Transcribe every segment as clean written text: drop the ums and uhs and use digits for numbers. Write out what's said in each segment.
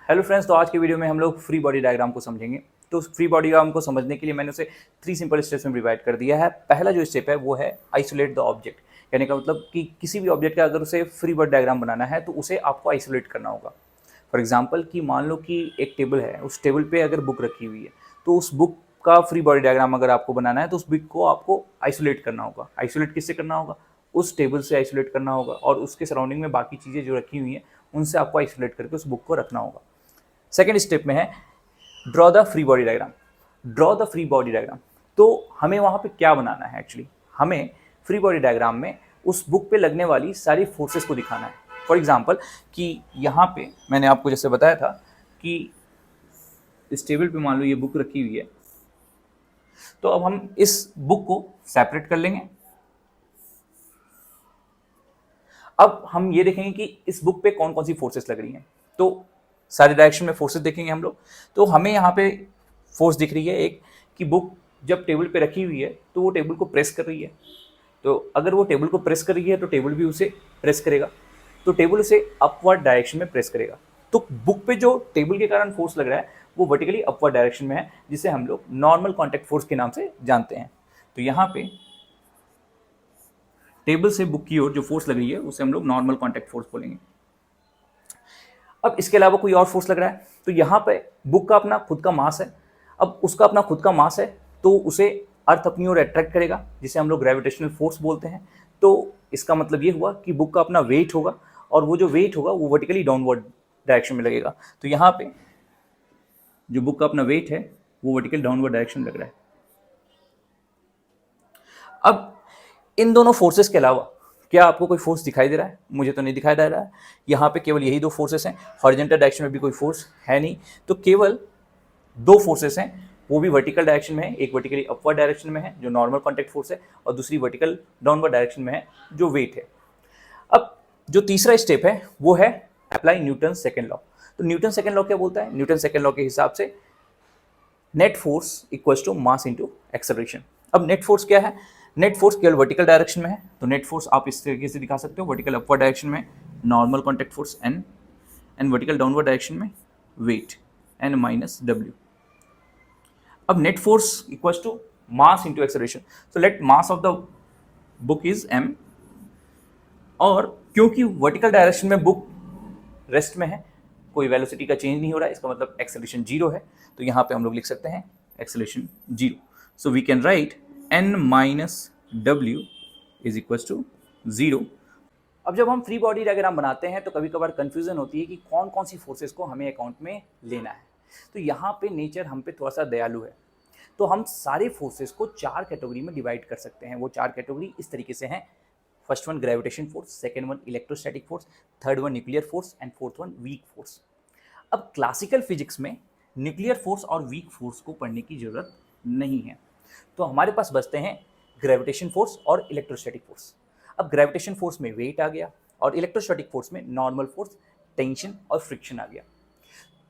Hello friends, तो आज के वीडियो में हम लोग फ्री बॉडी डायग्राम को समझेंगे। तो फ्री बॉडी डायग्राम को समझने के लिए मैंने उसे 3 सिंपल स्टेप्स में डिवाइड कर दिया है। पहला जो स्टेप है वो है आइसोलेट द ऑब्जेक्ट। कहने का मतलब कि किसी भी ऑब्जेक्ट का अगर उसे फ्री बॉडी डायग्राम बनाना है तो उसे आपको आइसोलेट करना होगा। फॉर एग्जाम्पल कि मान लो कि एक टेबल है, उस टेबल पे अगर बुक रखी हुई है तो उस बुक का फ्री बॉडी डायग्राम अगर आपको बनाना है तो उस बुक को आपको आइसोलेट करना होगा। आइसोलेट किससे करना होगा? उस टेबल से आइसोलेट करना होगा और उसके सराउंडिंग में बाकी चीज़ें जो रखी हुई हैं उनसे आपको आइसोलेट करके उस बुक को रखना होगा। सेकेंड स्टेप में है draw the free body diagram. Draw the free body diagram, तो हमें वहाँ पे क्या बनाना है? एक्चुअली हमें फ्री बॉडी डायग्राम में उस बुक पे लगने वाली सारी फोर्सेस को दिखाना है। फॉर एग्जाम्पल कि यहाँ पे मैंने आपको जैसे बताया था कि इस टेबल पे मान लो ये बुक रखी हुई है, तो अब हम इस बुक को सेपरेट कर लेंगे। अब हम ये देखेंगे कि इस बुक पे कौन कौन सी फोर्सेस लग रही हैं। तो सारे डायरेक्शन में फोर्सेस देखेंगे हम लोग। तो हमें यहाँ पे फोर्स दिख रही है एक, कि बुक जब टेबल पे रखी हुई है तो वो टेबल को प्रेस कर रही है। तो अगर वो टेबल को प्रेस कर रही है तो टेबल भी उसे प्रेस करेगा, तो टेबल उसे अपवर्ड डायरेक्शन में प्रेस करेगा। तो बुक पे जो टेबल के कारण फोर्स लग रहा है वो वर्टिकली अपवर्ड डायरेक्शन में है, जिसे हम लोग नॉर्मल कॉन्टैक्ट फोर्स के नाम से जानते हैं। तो यहाँ पे टेबल से बुक की ओर जो फोर्स लग रही है उसे हम लोग नॉर्मल कॉन्टैक्ट फोर्स बोलेंगे। अब इसके अलावा कोई और फोर्स लग रहा है तो यहाँ पे बुक का अपना खुद का मास है। अब उसका अपना खुद का मास है तो उसे अर्थ अपनी ओर अट्रैक्ट करेगा, जिसे हम लोग ग्रेविटेशनल फोर्स बोलते हैं। तो इसका मतलब ये हुआ कि बुक का अपना वेट होगा और वो जो वेट होगा वो वर्टिकली डाउनवर्ड डायरेक्शन में लगेगा। तो यहाँ पे जो बुक का अपना वेट है वो वर्टिकल डाउनवर्ड डायरेक्शन में लग रहा है। अब इन दोनों फोर्सेस के अलावा क्या आपको कोई फोर्स दिखाई दे रहा है? मुझे तो नहीं दिखाई दे रहा है। यहाँ पे केवल यही दो फोर्सेस हैं। हॉरिजॉन्टल डायरेक्शन में भी कोई फोर्स है नहीं, तो केवल दो फोर्सेस हैं, वो भी वर्टिकल डायरेक्शन में है। एक वर्टिकली अपवर्ड डायरेक्शन में है जो नॉर्मल कॉन्टैक्ट फोर्स है, और दूसरी वर्टिकल डाउनवर्ड डायरेक्शन में है जो वेट है। अब जो तीसरा स्टेप है वो है अप्लाई न्यूटन सेकेंड लॉ। तो न्यूटन सेकेंड लॉ क्या बोलता है? न्यूटन सेकेंड लॉ के हिसाब से net force equals to mass into acceleration. अब नेट फोर्स क्या है? नेट फोर्स केवल वर्टिकल डायरेक्शन में है, तो नेट फोर्स आप इस तरीके से दिखा सकते हो। वर्टिकल अपवर्ड डायरेक्शन में normal contact force N, and vertical downward direction में वेट एन माइनस डब्ल्यू। अब net force equals to mass into acceleration, तो let mass of the book is M, और क्योंकि वर्टिकल डायरेक्शन में book rest में है, कोई वेलोसिटी का चेंज नहीं हो रहा है, इसका मतलब एक्सेलरेशन जीरो है। तो यहाँ पे हम लोग लिख सकते हैं acceleration zero. So we can write N minus W is equal to zero. अब जब हम फ्री बॉडी डायग्राम बनाते हैं तो कभी कभार कंफ्यूजन होती है कि कौन कौन सी फोर्सेस को हमें अकाउंट में लेना है। तो यहाँ पे नेचर हम पे थोड़ा सा दयालु है, तो हम सारे फोर्सेस को 4 कैटेगरी में डिवाइड कर सकते हैं। वो 4 कैटेगरी इस तरीके से हैं। First one gravitation force, second one electrostatic force, third one nuclear force, and fourth one weak force. अब क्लासिकल फिजिक्स में न्यूक्लियर फोर्स और वीक फोर्स को पढ़ने की जरूरत नहीं है, तो हमारे पास बचते हैं ग्रेविटेशन फोर्स और इलेक्ट्रोस्टैटिक फोर्स। अब ग्रेविटेशन फोर्स में वेट आ गया और इलेक्ट्रोस्टैटिक फोर्स में नॉर्मल फोर्स, टेंशन और फ्रिक्शन आ गया।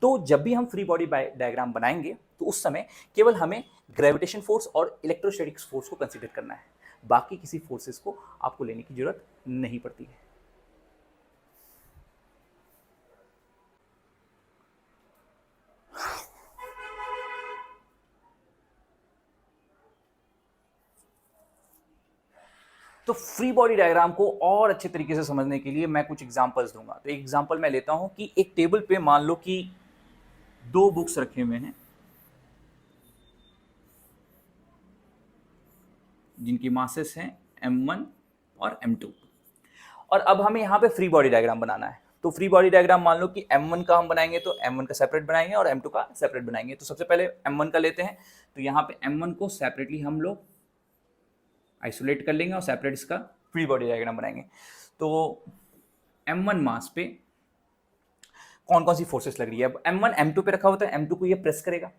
तो जब भी हम फ्री बॉडी डायग्राम बनाएंगे तो उस समय केवल हमें ग्रेविटेशन फोर्स और इलेक्ट्रोस्टैटिक फोर्स को कंसीडर करना है, बाकी किसी फोर्सेस को आपको लेने की जरूरत नहीं पड़ती है। तो फ्री बॉडी डायग्राम को और अच्छे तरीके से समझने के लिए मैं कुछ एग्जांपल्स दूंगा। तो एक एग्जांपल मैं लेता हूं कि एक टेबल पे मान लो कि 2 बुक्स रखे हुए हैं जिनकी मासेस हैं m1 और m2, और अब हमें यहाँ पे फ्री बॉडी डायग्राम बनाना है। तो फ्री बॉडी डायग्राम मान लो कि m1 का हम बनाएंगे तो m1 का सेपरेट बनाएंगे और m2 का सेपरेट बनाएंगे। तो सबसे पहले m1 का लेते हैं। तो यहाँ पे m1 को सेपरेटली हम लोग आइसोलेट कर लेंगे और सेपरेट इसका फ्री बॉडी डायग्राम बनाएंगे। तो m1 मास पे कौन कौन सी फोर्सेस लग रही है? अब m1 m2 पे रखा होता है, m2 को ये प्रेस करेगा।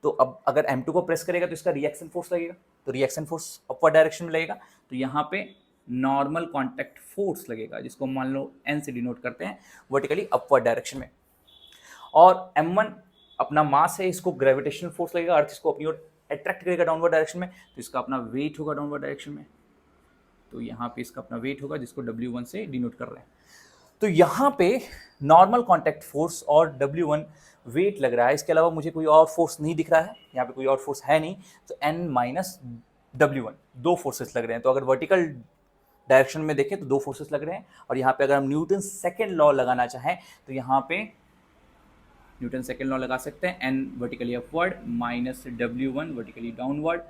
तो अब अगर m2 को प्रेस करेगा तो इसका रिएक्शन फोर्स लगेगा, तो रिएक्शन फोर्स अपवर्ड डायरेक्शन में लगेगा। तो यहाँ पे नॉर्मल कॉन्टैक्ट फोर्स लगेगा, जिसको मान लो n से डिनोट करते हैं, वर्टिकली अपवर्ड डायरेक्शन में। और m1 अपना मास है, इसको ग्रेविटेशनल फोर्स लगेगा, अर्थ इसको अपनी ओर अट्रैक्ट करेगा डाउनवर्ड डायरेक्शन में, तो इसका अपना वेट होगा डाउनवर्ड डायरेक्शन में। तो यहाँ पे इसका अपना वेट होगा जिसको W1 से डिनोट कर रहे हैं। तो यहाँ पे नॉर्मल कॉन्टैक्ट फोर्स और W1 वेट लग रहा है, इसके अलावा मुझे कोई और फोर्स नहीं दिख रहा है, यहाँ पे कोई और फोर्स है नहीं, तो N माइनस W1 दो फोर्सेस लग रहे हैं। तो अगर वर्टिकल डायरेक्शन में देखें तो दो फोर्सेस लग रहे हैं, और यहाँ पे अगर हम न्यूटन सेकेंड लॉ लगाना चाहें तो यहाँ पे न्यूटन सेकेंड लॉ लगा सकते हैं, N vertically upward minus W1 vertically downward,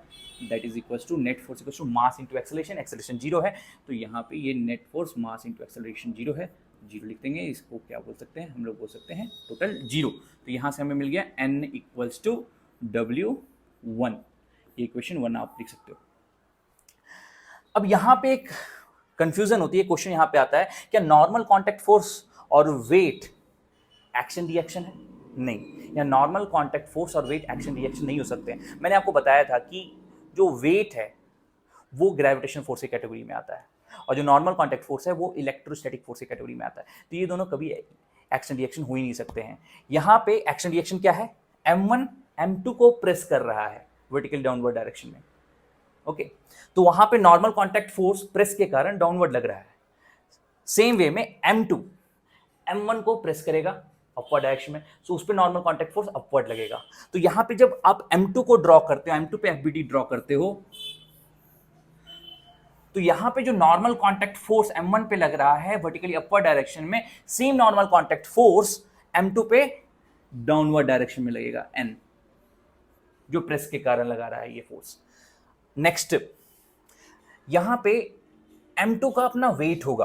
that is equals to net force equals to mass into acceleration, acceleration zero है, तो यहाँ पे ये net force mass into acceleration zero है, जीरो लिख देंगे, इसको क्या बोल सकते हैं हम लोग, बोल सकते हैं टोटल जीरो। तो यहाँ से हमें मिल गया N इक्वल्स टू W1, ये इक्वेशन 1 आप लिख सकते हो। अब यहाँ पे एक कंफ्यूजन होती है, क्वेश्चन यहाँ पे आता है, क्या नॉर्मल कॉन्टैक्ट फोर्स और वेट एक्शन रिएक्शन है? नहीं, या नॉर्मल कॉन्टैक्ट फोर्स और वेट एक्शन रिएक्शन नहीं हो सकते हैं। मैंने आपको बताया था कि जो वेट है वो ग्रेविटेशन फोर्स की कैटेगरी में आता है, और जो नॉर्मल कॉन्टैक्ट फोर्स है वो इलेक्ट्रोस्टैटिक फोर्स की कैटेगरी में आता है। तो ये दोनों कभी एक्शन रिएक्शन हो ही नहीं सकते हैं। यहाँ पे एक्शन रिएक्शन क्या है, M1 M2 को प्रेस कर रहा है वर्टिकल डाउनवर्ड डायरेक्शन में, ओके तो वहां पे नॉर्मल कॉन्टैक्ट फोर्स प्रेस के कारण डाउनवर्ड लग रहा है। सेम वे में M2 M1 को प्रेस करेगा अपवर्ड डायरेक्शन में, सो उस पे नॉर्मल कॉन्टैक्ट फोर्स अपवर्ड लगेगा। तो यहां पे जब आप M2 को ड्रॉ करते हो, M2 पे FBD ड्रॉ करते हो, तो यहां पे जो नॉर्मल कॉन्टैक्ट फोर्स M1 पे लग रहा है वर्टिकली अपवर्ड डायरेक्शन में, same normal contact force M2 पे डाउनवर्ड डायरेक्शन में लगेगा, N, जो प्रेस के कारण लगा रहा है ये फोर्स। नेक्स्ट, यहां पे M2 का अपना वेट होगा,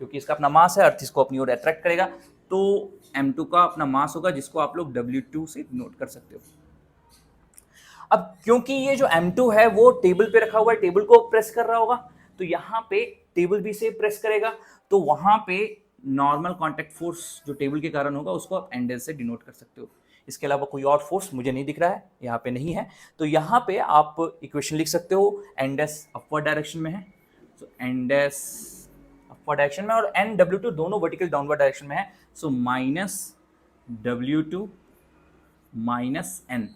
क्योंकि इसका अपना मास है, अर्थ इसको अपनी ओर अट्रैक्ट करेगा, तो M2 का अपना मास होगा, जिसको आप लोग W2 से नोट कर सकते हो। अब क्योंकि ये जो M2 है वो टेबल पे रखा हुआ है, टेबल को प्रेस कर रहा होगा, तो यहां पे टेबल भी से प्रेस करेगा, तो वहां पे नॉर्मल कॉन्टैक्ट फोर्स जो टेबल के कारण होगा उसको आप एंडल से डिनोट कर सकते हो। इसके अलावा कोई और फोर्स मुझे नहीं दिख रहा है, यहाँ पे नहीं है, तो यहाँ पे आप इक्वेशन लिख सकते हो, एंडस अपवर्ड डायरेक्शन में है, तो एंडस अपवर्ड डायरेक्शन में, और एन W2 दोनों वर्टिकल डाउनवर्ड डायरेक्शन में है, so minus W2 minus N,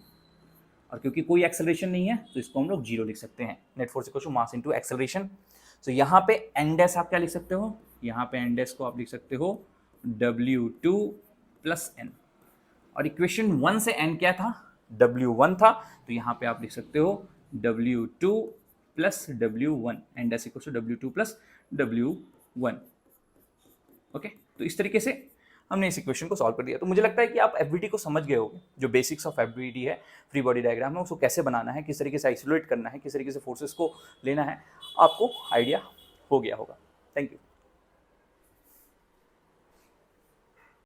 और क्योंकि कोई एक्सेलरेशन नहीं है तो इसको हम लोग जीरो लिख सकते हैं, net force equal to mass into acceleration. तो यहाँ पे एन डैश आप क्या लिख सकते हो, यहाँ पे एन डैश को आप लिख सकते हो W2 प्लस N, और इक्वेशन 1 से N क्या था, W1 था, तो यहाँ पे आप लिख सकते हो W2 plus W1, N dash equal to W2 plus W1, okay. तो इस तरीके से हमने इस इक्वेशन को सॉल्व कर दिया। तो मुझे लगता है कि आप FBD को समझ गए होंगे, जो बेसिक्स ऑफ FBD है, फ्री बॉडी डायग्राम है, उसको कैसे बनाना है, किस तरीके से आइसोलेट करना है, किस तरीके से फोर्सेस को लेना है, आपको आइडिया हो गया होगा। Thank you.